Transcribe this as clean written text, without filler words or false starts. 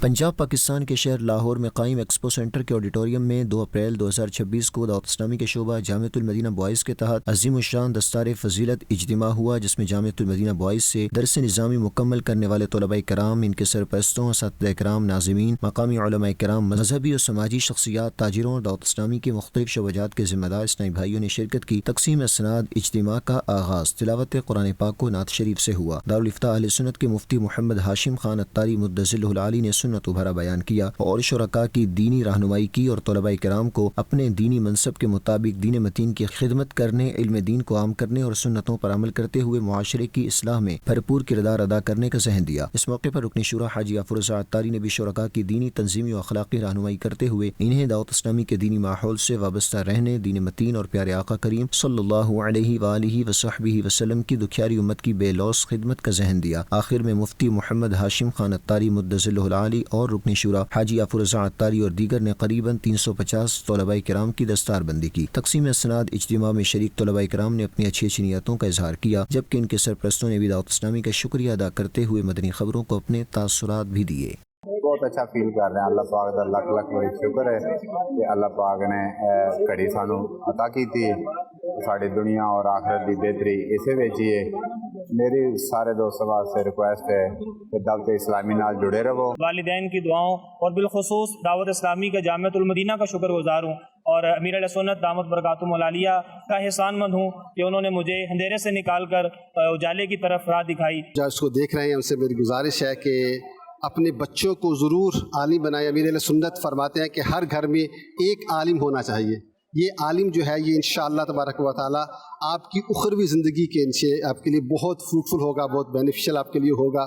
پنجاب پاکستان کے شہر لاہور میں قائم ایکسپو سینٹر کے آڈیٹوریم میں 2 اپریل 2026 کو دعوت اسلامی کے شعبہ جامعۃ المدینہ بوائز کے تحت عظیم الشان دستار فضیلت اجتماع ہوا، جس میں جامعۃ المدینہ بوائز سے درس نظامی مکمل کرنے والے طلباء کرام، ان کے سرپرستوں، اساتذہ کرام، ناظمین، مقامی علماء کرام، مذہبی اور سماجی شخصیات، تاجروں اور دعوت اسلامی کے مختلف شعبات کے ذمہ دار اسلامی بھائیوں نے شرکت کی۔ تقسیم اسناد اجتماع کا آغاز تلاوت قرآن پاک و نعت شریف سے ہوا۔ دارالفتاء اہل سنت کے مفتی محمد ہاشم خان اتاری مدظلہ العالی نے سنت بھرا بیان کیا اور شرکاء کی دینی رہنمائی کی اور طلباء کرام کو اپنے دینی منصب کے مطابق دین متین کی خدمت کرنے، علم دین کو عام کرنے اور سنتوں پر عمل کرتے ہوئے معاشرے کی اصلاح میں بھرپور کردار ادا کرنے کا ذہن دیا۔ اس موقع پر رکن شورا حاجی افروزہ اتاری نے بھی شرکاء کی دینی، تنظیمی و اخلاقی رہنمائی کرتے ہوئے انہیں دعوت اسلامی کے دینی ماحول سے وابستہ رہنے، دین متین اور پیارے آقا کریم صلی اللہ علیہ وآلہ وصحبہ وسلم کی دکھیاری امت کی بے لوث خدمت کا ذہن دیا۔ آخر میں مفتی محمد ہاشم خان اتاری مدظلہ العالی اور رکن شورا حاجی افروزہ اتاری اور دیگر نے قریباً 350 طلباء کرام کی دستار بندی کی۔ تقسیم اسناد اجتماع میں شریک طلباء کرام نے اپنی اچھی اچھی نیتوں کا اظہار کیا، جبکہ ان کے سرپرستوں نے بھی دعوت اسلامی کا شکریہ ادا کرتے ہوئے مدنی خبروں کو اپنے تاثرات بھی دیے۔ بہت اچھا فیل کر رہے ہیں۔ اللہ پاک کا لکھ لکھ بڑی شکر ہے کہ اللہ پاک نے گھڑی سانو عطا کی تھی۔ ساری دنیا اور آخرت کی بہتری اسے وچ ہی ہے۔ میری سارے دوستوں واسطے ریکویسٹ ہے کہ دعوت اسلامی نال جڑے رہو۔ والدین کی دعاؤں اور بالخصوص دعوت اسلامی کا جامعۃ المدینہ کا شکر گزار ہوں اور امیر علیہ سنت دامت برکاتہم العالیہ کا احسان مند ہوں کہ انہوں نے مجھے اندھیرے سے نکال کر اجالے کی طرف راہ دکھائی۔ جو اس کو دیکھ رہے ہیں ان سے میری گزارش ہے کہ اپنے بچوں کو ضرور عالم بنائیں۔ امیر علیہ سنت فرماتے ہیں کہ ہر گھر میں ایک عالم ہونا چاہیے۔ یہ عالم جو ہے یہ انشاءاللہ تبارک و تعالی آپ کی اخروی زندگی کے آپ کے لیے بہت فروٹفل ہوگا، بہت بینیفیشل آپ کے لیے ہوگا۔